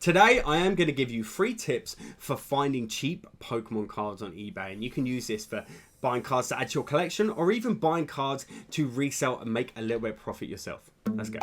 Today, I am going to give you 3 tips for finding cheap Pokemon cards on eBay, and you can use this for buying cards to add to your collection or even buying cards to resell and make a little bit of profit yourself. Let's go.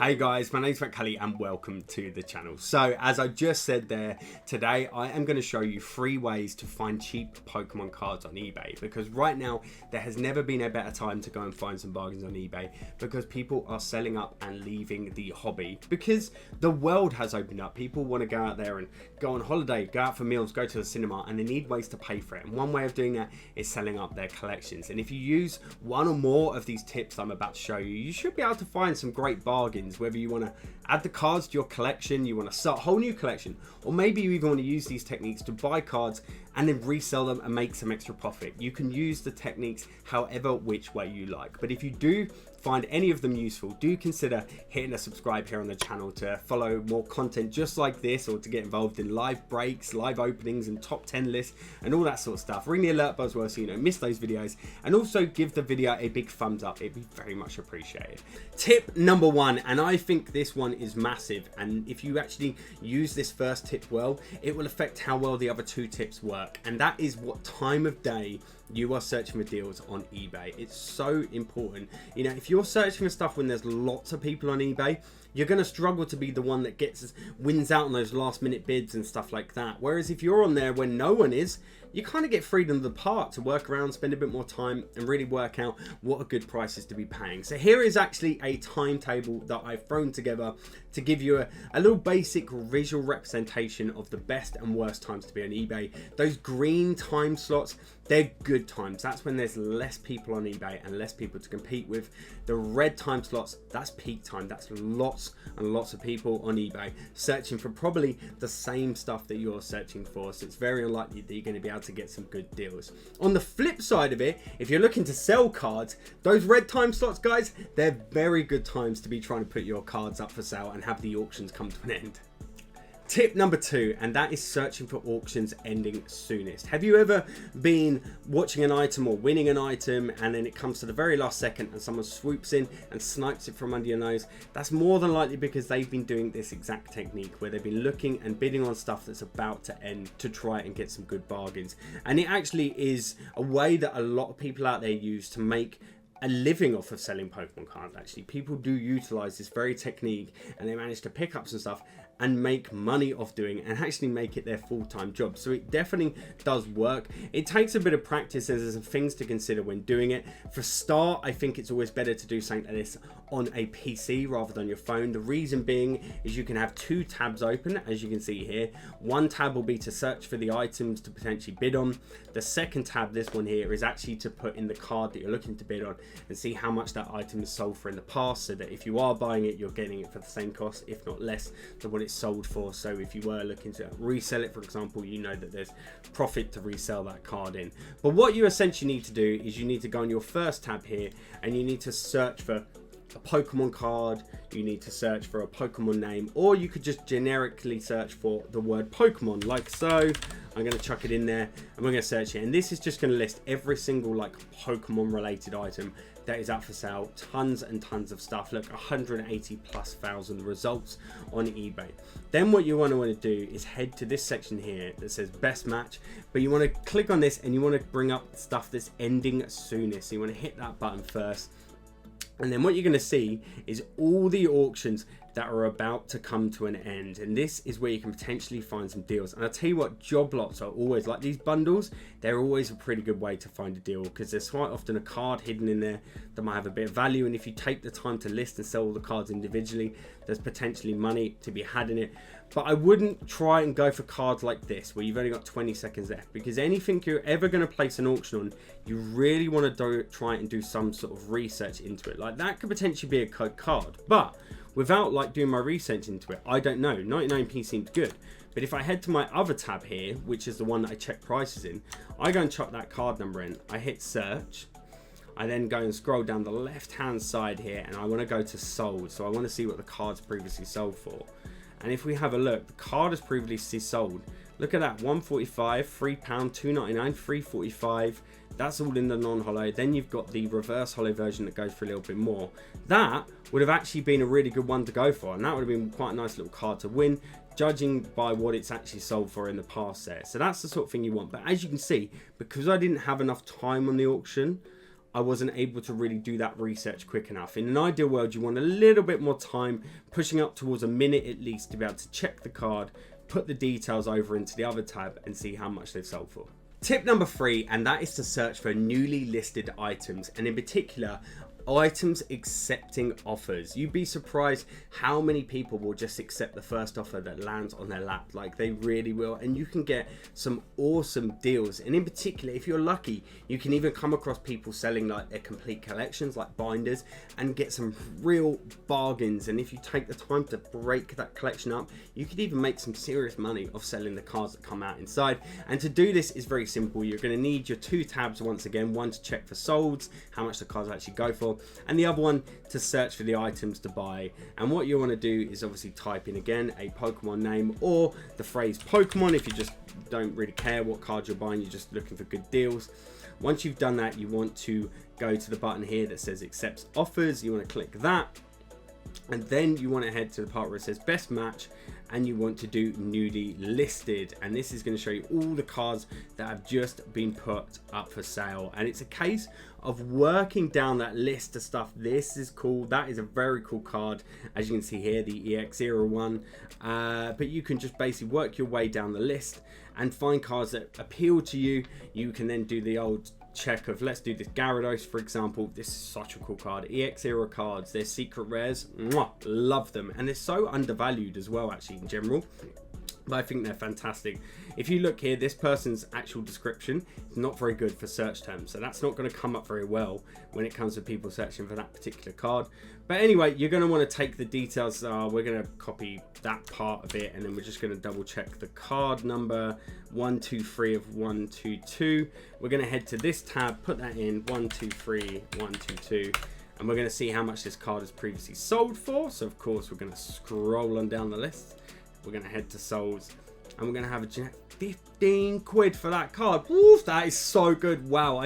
Hey guys, my name's Mattculli and welcome to the channel. So as I just said there, today I am going to show you 3 ways to find cheap Pokemon cards on eBay, because right now there has never been a better time to go and find some bargains on eBay, because people are selling up and leaving the hobby because the world has opened up. People want to go out there and go on holiday, go out for meals, go to the cinema, and they need ways to pay for it. And one way of doing that is selling up their collections. And if you use one or more of these tips I'm about to show you, you should be able to find some great bargains. Whether you want to add the cards to your collection, you want to start a whole new collection, or maybe you even want to use these techniques to buy cards and then resell them and make some extra profit. You can use the techniques however which way you like. But if you do find any of them useful, do consider hitting a subscribe here on the channel to follow more content just like this, or to get involved in live breaks, live openings and top 10 lists and all that sort of stuff. Ring the alert bell as well so you don't miss those videos, and also give the video a big thumbs up. It'd be very much appreciated. Tip number 1, and I think this one is massive, and if you actually use this first tip well, it will affect how well the other 2 tips work, and that is what time of day you are searching for deals on eBay. It's so important. You know, if you're searching for stuff when there's lots of people on eBay, you're going to struggle to be the one that wins out on those last minute bids and stuff like that. Whereas if you're on there when no one is, you kind of get freedom of the part to work around, spend a bit more time and really work out what a good price is to be paying. So here is actually a timetable that I've thrown together to give you a little basic visual representation of the best and worst times to be on eBay. Those green time slots, they're good times. That's when there's less people on eBay and less people to compete with. The red time slots, that's peak time. That's lots and lots of people on eBay searching for probably the same stuff that you're searching for. So it's very unlikely that you're going to be able to get some good deals. On the flip side of it, if you're looking to sell cards, those red time slots, guys, they're very good times to be trying to put your cards up for sale and have the auctions come to an end. Tip number 2, and that is searching for auctions ending soonest. Have you ever been watching an item or winning an item, and then it comes to the very last second and someone swoops in and snipes it from under your nose? That's more than likely because they've been doing this exact technique where they've been looking and bidding on stuff that's about to end to try and get some good bargains. And it actually is a way that a lot of people out there use to make a living off of selling Pokemon cards. Actually, people do utilize this very technique, and they manage to pick up some stuff and make money off doing it and actually make it their full-time job. So it definitely does work. It takes a bit of practice, and there's some things to consider when doing it. For start, I think it's always better to do something like this on a PC rather than your phone. The reason being is you can have 2 tabs open, as you can see here. One tab will be to search for the items to potentially bid on. The second tab, this one here, is actually to put in the card that you're looking to bid on and see how much that item is sold for in the past, so that if you are buying it, you're getting it for the same cost, if not less than what it's sold for. So if you were looking to resell it, for example, you know that there's profit to resell that card in. But what you essentially need to do is you need to go on your first tab here, and you need to search for a Pokemon card, you need to search for a Pokemon name, or you could just generically search for the word Pokemon, like so. I'm going to chuck it in there and we're going to search it, and this is just going to list every single like Pokemon related item that is up for sale. Tons and tons of stuff. Look, 180,000+ results on eBay. Then what you want to do is head to this section here that says best match, but you want to click on this and you want to bring up stuff that's ending soonest. So you want to hit that button first. And then what you're going to see is all the auctions that are about to come to an end, and this is where you can potentially find some deals. And I'll tell you what, job lots are always, like these bundles, they're always a pretty good way to find a deal, because there's quite often a card hidden in there that might have a bit of value, and if you take the time to list and sell all the cards individually, there's potentially money to be had in it. But I wouldn't try and go for cards like this where you've only got 20 seconds left, because anything you're ever going to place an auction on, you really want to try and do some sort of research into it. Like that could potentially be a code card, but without like doing my research into it, I don't know. 99p seems good. But if I head to my other tab here, which is the one that I check prices in, I go and chuck that card number in, I hit search, I then go and scroll down the left hand side here, and I want to go to sold. So I want to see what the card's previously sold for. And if we have a look, the card is previously sold Look at that, 145, £3, 2.99, 3.45. That's all in the non-hollow. Then you've got the reverse hollow version that goes for a little bit more. That would have actually been a really good one to go for, and that would have been quite a nice little card to win, judging by what it's actually sold for in the past set. So that's the sort of thing you want. But as you can see, because I didn't have enough time on the auction, I wasn't able to really do that research quick enough. In an ideal world, you want a little bit more time, pushing up towards a minute at least, to be able to check the card, put the details over into the other tab and see how much they've sold for. Tip number 3, and that is to search for newly listed items, and in particular items accepting offers. You'd be surprised how many people will just accept the first offer that lands on their lap. Like, they really will, and you can get some awesome deals. And in particular, if you're lucky, you can even come across people selling like their complete collections, like binders, and get some real bargains. And if you take the time to break that collection up, you could even make some serious money off selling the cards that come out inside. And to do this is very simple. You're going to need your 2 tabs once again, one to check for solds, how much the cards actually go for, and the other one to search for the items to buy. And what you want to do is obviously type in again a Pokemon name or the phrase Pokemon if you just don't really care what card you're buying, you're just looking for good deals. Once you've done that, you want to go to the button here that says accepts offers. You want to click that, and then you want to head to the part where it says best match, and you want to do newly listed, and this is going to show you all the cards that have just been put up for sale. And it's a case of working down that list of stuff. This is cool. That is a very cool card, as you can see here, the EX01. But you can just basically work your way down the list and find cards that appeal to you. You can then do the old check of, let's do this Gyarados for example. This is such a cool card. EX era cards, they're secret rares. Mwah, love them, and they're so undervalued as well actually in general, but I think they're fantastic. If you look here, this person's actual description is not very good for search terms, so that's not going to come up very well when it comes to people searching for that particular card. But anyway, you're going to want to take the details. We're going to copy that part of it, and then we're just going to double check the card number 123 of 122. We're going to head to this tab, put that in 123 122, and we're going to see how much this card has previously sold for. So of course we're going to scroll on down the list. We're going to head to solds, and we're going to have a 15 quid for that card. Woof, that is so good. Wow,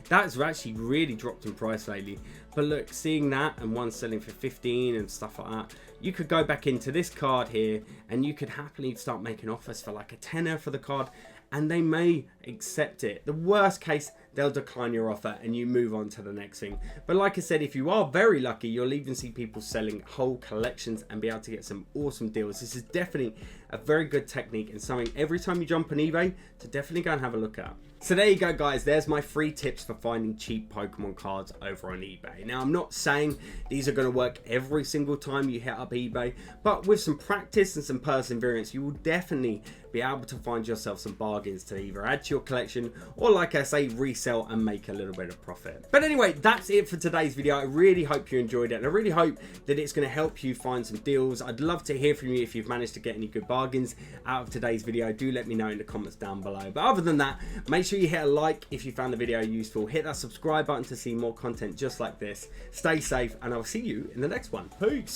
that's actually really dropped in price lately. But look, seeing that, and one selling for 15 and stuff like that, you could go back into this card here and you could happily start making offers for like a tenner for the card, and they may accept it. The worst case, they'll decline your offer and you move on to the next thing. But like I said, if you are very lucky, you'll even see people selling whole collections and be able to get some awesome deals. This is definitely a very good technique and something every time you jump on eBay to definitely go and have a look at. So there you go guys, there's my 3 tips for finding cheap Pokemon cards over on eBay. Now I'm not saying these are going to work every single time you hit up eBay, but with some practice and some perseverance, you will definitely be able to find yourself some bargains to either add to your collection or, like I say, resell and make a little bit of profit. But anyway, that's it for today's video. I really hope you enjoyed it, and I really hope that it's going to help you find some deals. I'd love to hear from you if you've managed to get any good bargains out of today's video. Do let me know in the comments down below. But other than that, make sure you hit a like if you found the video useful. Hit that subscribe button to see more content just like this. Stay safe, and I'll see you in the next one. Peace.